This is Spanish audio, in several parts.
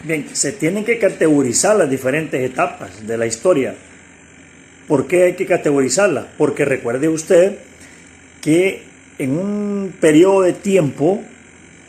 Bien, se tienen que categorizar las diferentes etapas de la historia. ¿Por qué hay que categorizarlas? Porque recuerde usted que en un periodo de tiempo,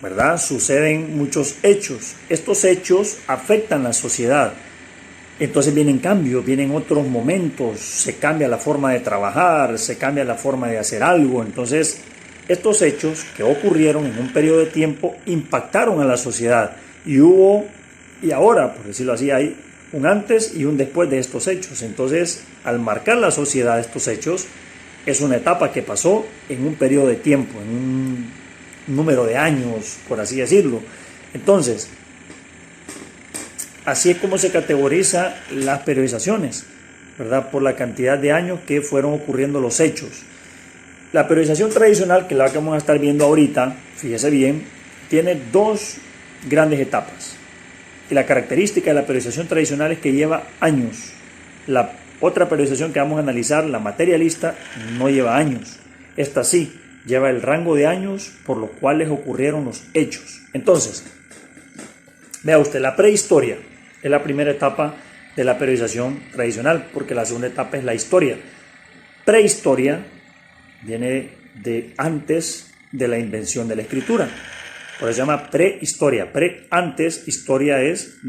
¿verdad?, suceden muchos hechos. Estos hechos afectan a la sociedad. Entonces vienen cambios, vienen otros momentos, se cambia la forma de trabajar, se cambia la forma de hacer algo. Entonces, estos hechos que ocurrieron en un periodo de tiempo impactaron a la sociedad y ahora, por decirlo así, hay un antes y un después de estos hechos. Entonces, al marcar la sociedad estos hechos, es una etapa que pasó en un periodo de tiempo, en un número de años, por así decirlo. Entonces, así es como se categoriza las periodizaciones, ¿verdad?, por la cantidad de años que fueron ocurriendo los hechos. La periodización tradicional, que es la que vamos a estar viendo ahorita, fíjese bien, tiene dos grandes etapas. Y la característica de la periodización tradicional es que lleva años. La otra periodización que vamos a analizar, la materialista, no lleva años. Esta sí, lleva el rango de años por los cuales ocurrieron los hechos. Entonces, vea usted, la prehistoria es la primera etapa de la periodización tradicional, porque la segunda etapa es la historia. Prehistoria viene de antes de la invención de la escritura. Por eso se llama prehistoria. Antes, historia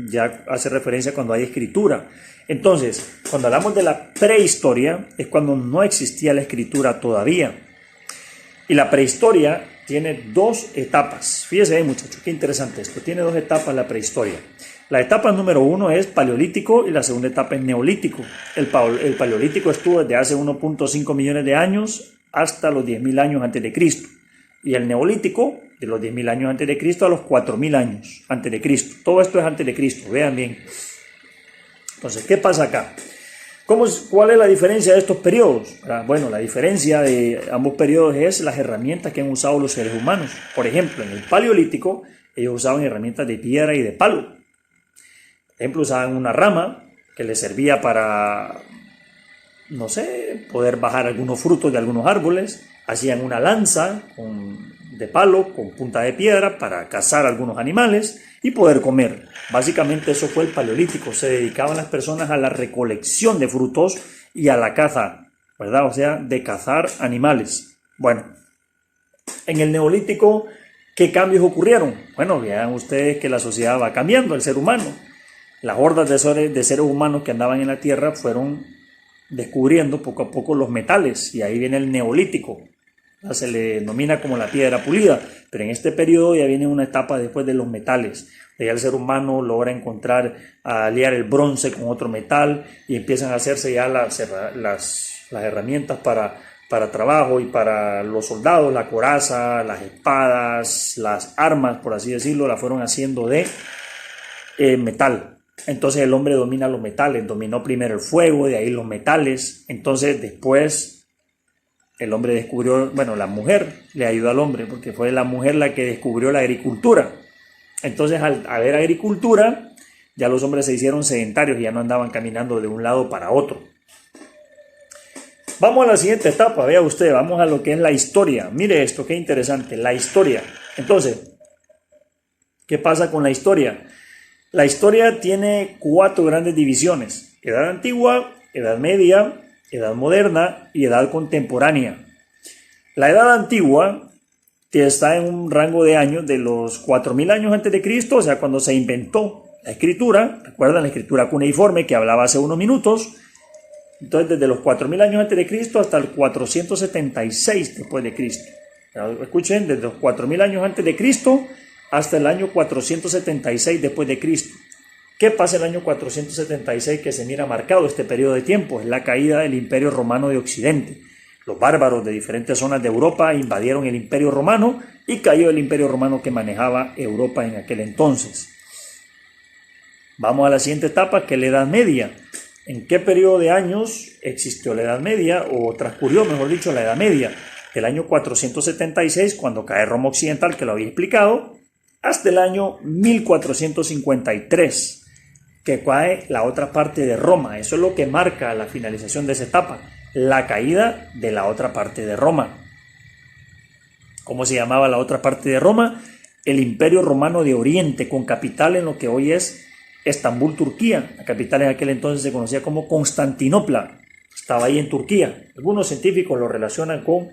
ya hace referencia cuando hay escritura. Entonces, cuando hablamos de la prehistoria, es cuando no existía la escritura todavía. Y la prehistoria tiene dos etapas. Fíjese, muchachos, qué interesante esto. Tiene dos etapas la prehistoria. La etapa número 1 es paleolítico y la segunda etapa es neolítico. El paleolítico estuvo desde hace 1.5 millones de años hasta los 10.000 años antes de Cristo. Y el neolítico, de los 10.000 años antes de Cristo a los 4.000 años antes de Cristo. Todo esto es antes de Cristo, vean bien. Entonces, ¿qué pasa acá? ¿Cuál es la diferencia de estos periodos? Bueno, la diferencia de ambos periodos es las herramientas que han usado los seres humanos. Por ejemplo, en el paleolítico, ellos usaban herramientas de piedra y de palo. Por ejemplo, usaban una rama que les servía para, no sé, poder bajar algunos frutos de algunos árboles. Hacían una lanza de palo con punta de piedra para cazar algunos animales y poder comer. Básicamente eso fue el paleolítico. Se dedicaban las personas a la recolección de frutos y a la caza, ¿verdad? O sea, de cazar animales. Bueno, en el neolítico, ¿qué cambios ocurrieron? Bueno, vean ustedes que la sociedad va cambiando, el ser humano. Las hordas de seres humanos que andaban en la tierra fueron descubriendo poco a poco los metales, y ahí viene el neolítico. Se le denomina como la piedra pulida, pero en este periodo ya viene una etapa después de los metales. Ya el ser humano logra aliar el bronce con otro metal y empiezan a hacerse ya las herramientas para trabajo y para los soldados, la coraza, las espadas, las armas, por así decirlo, la fueron haciendo de metal. Entonces el hombre domina los metales, dominó primero el fuego, de ahí los metales. Entonces después el hombre descubrió, la mujer le ayudó al hombre, porque fue la mujer la que descubrió la agricultura. Entonces, al haber agricultura, ya los hombres se hicieron sedentarios y ya no andaban caminando de un lado para otro. Vamos a la siguiente etapa, vea usted, vamos a lo que es la historia. Mire esto, qué interesante, la historia. Entonces, ¿qué pasa con la historia? La historia tiene 4 grandes divisiones: edad antigua, edad media, edad moderna y edad contemporánea. La edad antigua está en un rango de años de los 4.000 años antes de Cristo, o sea, cuando se inventó la escritura. ¿Recuerdan la escritura cuneiforme que hablaba hace unos minutos? Entonces, desde los 4.000 años antes de Cristo hasta el 476 después de Cristo. Escuchen, desde los 4.000 años antes de Cristo hasta el año 476 después de Cristo. ¿Qué pasa en el año 476 que se mira marcado este periodo de tiempo? Es la caída del Imperio Romano de Occidente. Los bárbaros de diferentes zonas de Europa invadieron el Imperio Romano y cayó el Imperio Romano que manejaba Europa en aquel entonces. Vamos a la siguiente etapa, que es la Edad Media. ¿En qué periodo de años existió la Edad Media, o transcurrió, mejor dicho, la Edad Media? Del año 476, cuando cae Roma Occidental, que lo había explicado, hasta el año 1453, que cae la otra parte de Roma. Eso es lo que marca la finalización de esa etapa, la caída de la otra parte de Roma. ¿Cómo se llamaba la otra parte de Roma? El Imperio Romano de Oriente, con capital en lo que hoy es Estambul, Turquía. La capital en aquel entonces se conocía como Constantinopla. Estaba ahí en Turquía. Algunos científicos lo relacionan con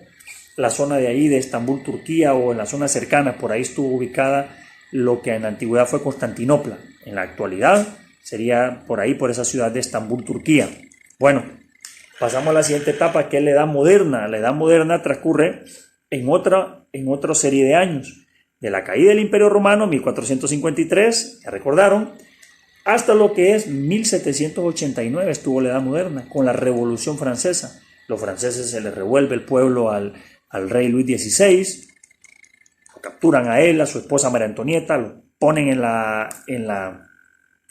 la zona de ahí de Estambul, Turquía, o en la zona cercana. Por ahí estuvo ubicada lo que en la antigüedad fue Constantinopla. En la actualidad sería por ahí, por esa ciudad de Estambul, Turquía. Bueno, pasamos a la siguiente etapa, que es la Edad Moderna. La Edad Moderna transcurre en otra serie de años. De la caída del Imperio Romano, 1453, ya recordaron, hasta lo que es 1789 estuvo la Edad Moderna, con la Revolución Francesa. Los franceses se les revuelve el pueblo al rey Luis XVI, lo capturan a él, a su esposa María Antonieta, lo ponen en la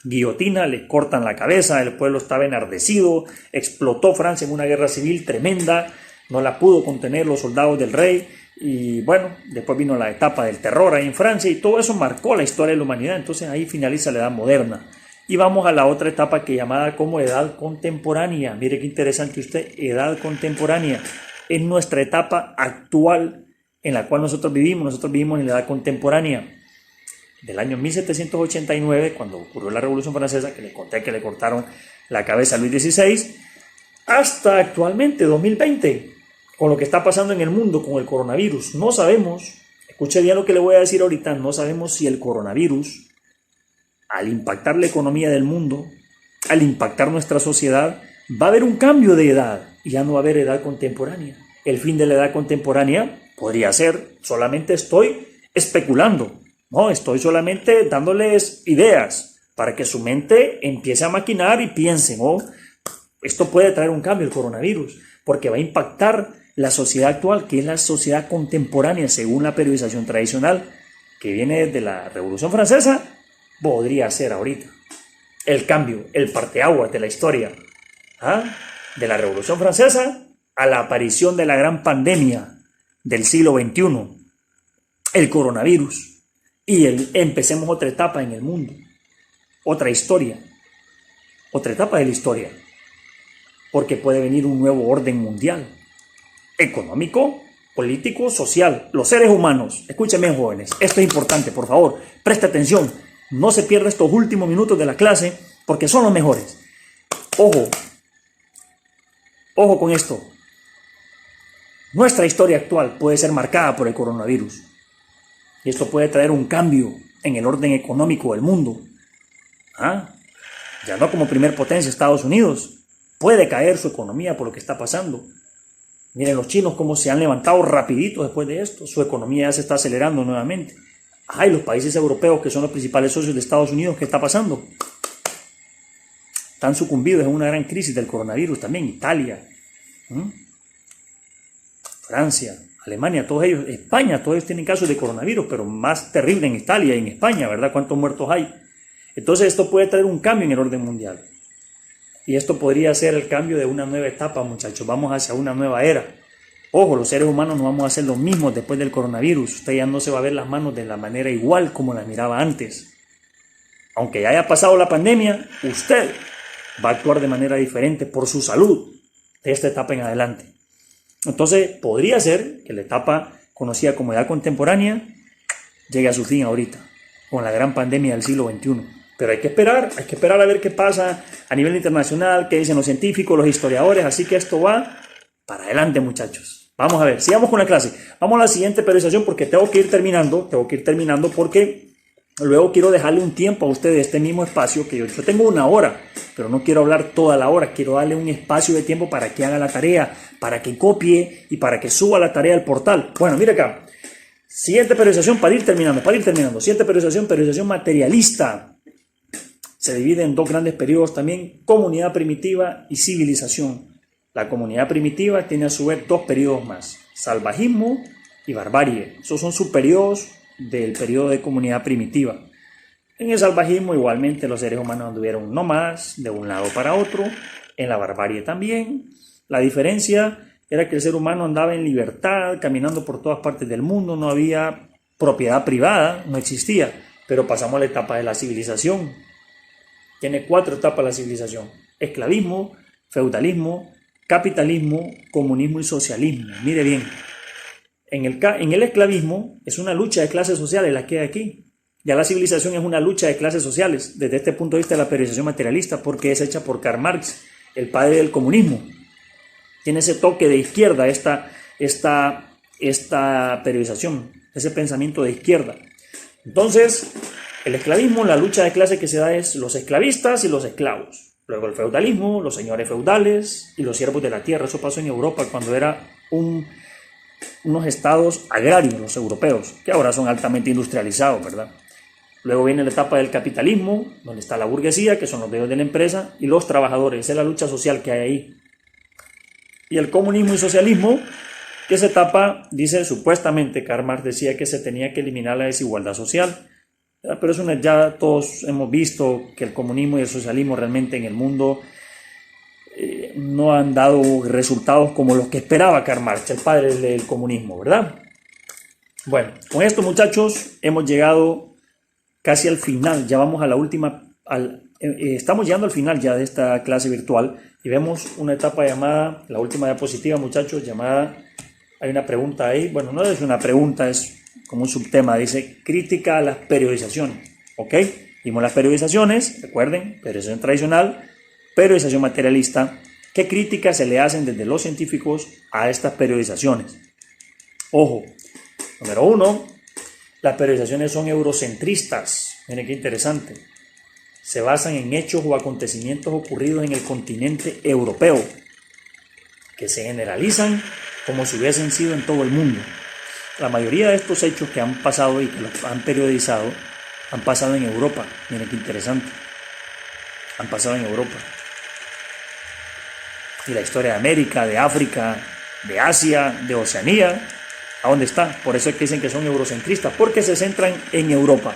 guillotina, le cortan la cabeza, el pueblo estaba enardecido, explotó Francia en una guerra civil tremenda, no la pudo contener los soldados del rey, y bueno, después vino la etapa del terror ahí en Francia, y todo eso marcó la historia de la humanidad. Entonces ahí finaliza la Edad Moderna. Y vamos a la otra etapa, que es llamada como Edad Contemporánea. Mire qué interesante usted, Edad Contemporánea. Es nuestra etapa actual en la cual nosotros vivimos en la Edad Contemporánea. Del año 1789, cuando ocurrió la Revolución Francesa, que les conté que le cortaron la cabeza a Luis XVI, hasta actualmente, 2020, con lo que está pasando en el mundo con el coronavirus. No sabemos, escuche bien lo que le voy a decir ahorita, no sabemos si el coronavirus, al impactar la economía del mundo, al impactar nuestra sociedad, va a haber un cambio de edad y ya no va a haber edad contemporánea. El fin de la edad contemporánea podría ser, solamente estoy especulando, no, estoy solamente dándoles ideas para que su mente empiece a maquinar y piensen, esto puede traer un cambio el coronavirus, porque va a impactar la sociedad actual, que es la sociedad contemporánea, según la periodización tradicional, que viene desde la Revolución Francesa. Podría ser ahorita el cambio, el parteaguas de la historia, de la Revolución Francesa a la aparición de la gran pandemia del siglo XXI, el coronavirus, y empecemos otra etapa en el mundo, otra historia, otra etapa de la historia, porque puede venir un nuevo orden mundial, económico, político, social, los seres humanos. Escúchenme, jóvenes, esto es importante, por favor, preste atención. No se pierda estos últimos minutos de la clase, porque son los mejores. Ojo con esto. Nuestra historia actual puede ser marcada por el coronavirus. Y esto puede traer un cambio en el orden económico del mundo. Ya no como primer potencia Estados Unidos. Puede caer su economía por lo que está pasando. Miren los chinos cómo se han levantado rapidito después de esto. Su economía ya se está acelerando nuevamente. Y los países europeos, que son los principales socios de Estados Unidos, ¿qué está pasando? Están sucumbidos en una gran crisis del coronavirus también. Italia, Francia, Alemania, todos ellos, España, todos ellos tienen casos de coronavirus, pero más terrible en Italia y en España, ¿verdad? ¿Cuántos muertos hay? Entonces esto puede traer un cambio en el orden mundial. Y esto podría ser el cambio de una nueva etapa, muchachos. Vamos hacia una nueva era. Ojo, los seres humanos no vamos a hacer lo mismo después del coronavirus. Usted ya no se va a ver las manos de la manera igual como las miraba antes. Aunque ya haya pasado la pandemia, usted va a actuar de manera diferente por su salud de esta etapa en adelante. Entonces, podría ser que la etapa conocida como edad contemporánea llegue a su fin ahorita, con la gran pandemia del siglo XXI. Pero hay que esperar a ver qué pasa a nivel internacional, qué dicen los científicos, los historiadores. Así que esto va para adelante, muchachos. Vamos a ver, sigamos con la clase. Vamos a la siguiente periodización, porque tengo que ir terminando porque luego quiero dejarle un tiempo a ustedes, este mismo espacio, que yo tengo 1 hora, pero no quiero hablar toda la hora, quiero darle un espacio de tiempo para que haga la tarea, para que copie y para que suba la tarea al portal. Bueno, mira acá, siguiente periodización para ir terminando, siguiente periodización materialista. Se divide en 2 grandes periodos también, comunidad primitiva y civilización. La comunidad primitiva tiene a su vez 2 periodos más, salvajismo y barbarie. Esos son subperiodos del periodo de comunidad primitiva. En el salvajismo igualmente los seres humanos anduvieron nómadas de un lado para otro, en la barbarie también. La diferencia era que el ser humano andaba en libertad, caminando por todas partes del mundo, no había propiedad privada, no existía. Pero pasamos a la etapa de la civilización. Tiene 4 etapas la civilización: esclavismo, feudalismo, capitalismo, comunismo y socialismo. Mire bien, en el esclavismo es una lucha de clases sociales la que hay aquí. Ya la civilización es una lucha de clases sociales, desde este punto de vista de la periodización materialista, porque es hecha por Karl Marx, el padre del comunismo. Tiene ese toque de izquierda, esta periodización, ese pensamiento de izquierda. Entonces, el esclavismo, la lucha de clase que se da es los esclavistas y los esclavos. Luego el feudalismo, los señores feudales y los siervos de la tierra. Eso pasó en Europa cuando era unos estados agrarios, los europeos, que ahora son altamente industrializados, ¿verdad? Luego viene la etapa del capitalismo, donde está la burguesía, que son los dueños de la empresa, y los trabajadores. Esa es la lucha social que hay ahí. Y el comunismo y socialismo, que esa etapa, dice supuestamente, Karl Marx decía que se tenía que eliminar la desigualdad social. Pero eso ya todos hemos visto que el comunismo y el socialismo realmente en el mundo no han dado resultados como los que esperaba Karl Marx, el padre del comunismo, ¿verdad? Bueno, con esto, muchachos, hemos llegado casi al final. Ya vamos a la última, estamos llegando al final ya de esta clase virtual y vemos una etapa llamada, la última diapositiva, muchachos, llamada, hay una pregunta ahí, bueno, no es una pregunta, es como un subtema, dice crítica a las periodizaciones, ¿ok? Vimos las periodizaciones, recuerden, periodización tradicional, periodización materialista. ¿Qué críticas se le hacen desde los científicos a estas periodizaciones? Ojo, número 1, las periodizaciones son eurocentristas. Miren qué interesante. Se basan en hechos o acontecimientos ocurridos en el continente europeo, que se generalizan como si hubiesen sido en todo el mundo. La mayoría de estos hechos que han pasado y que los han periodizado han pasado en Europa. Miren qué interesante. Han pasado en Europa. Y la historia de América, de África, de Asia, de Oceanía, ¿a dónde está? Por eso es que dicen que son eurocentristas, porque se centran en Europa.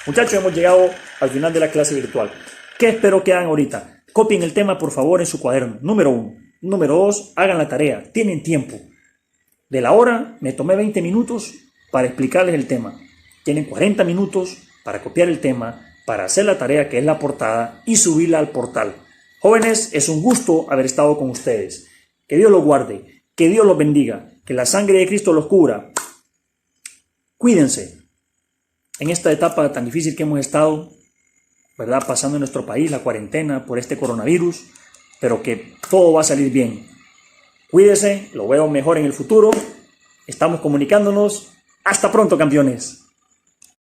Muchachos, hemos llegado al final de la clase virtual. ¿Qué espero que hagan ahorita? Copien el tema, por favor, en su cuaderno. Número 1. Número 2, hagan la tarea. Tienen tiempo. De la hora, me tomé 20 minutos para explicarles el tema. Tienen 40 minutos para copiar el tema, para hacer la tarea que es la portada y subirla al portal. Jóvenes, es un gusto haber estado con ustedes. Que Dios los guarde, que Dios los bendiga, que la sangre de Cristo los cubra. Cuídense. En esta etapa tan difícil que hemos estado, ¿verdad?, pasando en nuestro país, la cuarentena por este coronavirus, pero que todo va a salir bien. Cuídese, lo veo mejor en el futuro. Estamos comunicándonos. Hasta pronto, campeones.